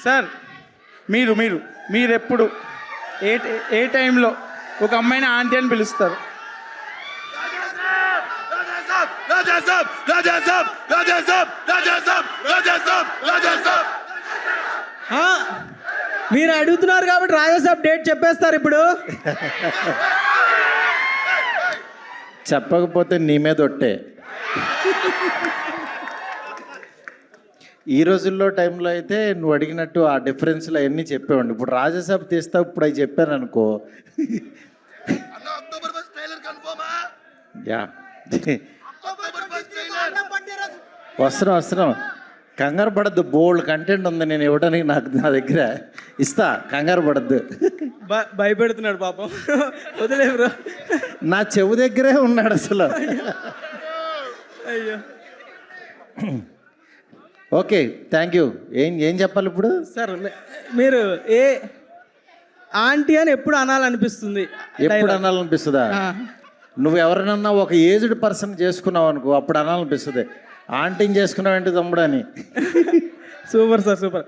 Sir మీరు మీరు మీరెప్పుడు ఏ టైంలో ఒక అమ్మాయిని ఆంటీ అని పిలుస్తారు? మీరు అడుగుతున్నారు కాబట్టి రాజాసాబ్ డేట్ చెప్పేస్తారు ఇప్పుడు. చెప్పకపోతే నీ మీద ఒట్టే. ఈ రోజుల్లో టైంలో అయితే నువ్వు అడిగినట్టు ఆ డిఫరెన్స్లు అవన్నీ చెప్పేవాడి. ఇప్పుడు రాజాసాబ్ తీస్తావు, ఇప్పుడు అవి చెప్పాను అనుకో. యా వస్తున్నాం. కంగారు పడద్దు, బోల్డ్ కంటెంట్ ఉంది నేను ఇవ్వడానికి. నా దగ్గర ఇస్తా, కంగారు పడద్దు. భయపెడుతున్నాడు పాపం, వదిలే బ్రో. నా చెవు దగ్గరే ఉన్నాడు అసలు. అయ్యో ఓకే, థ్యాంక్ యూ. ఏం చెప్పాలి ఇప్పుడు? సార్ మీరు ఏ ఆంటీ అని ఎప్పుడు అనాలనిపిస్తుంది? ఎప్పుడు అనాలనిపిస్తుందా? నువ్వు ఎవరినన్నా ఒక ఏజ్డ్ పర్సన్ చేసుకున్నావు అనుకో, అప్పుడు అనాలనిపిస్తుంది. ఆంటీని చేసుకున్నావు ఏంటి తమ్ముడు అని. Super sir, super.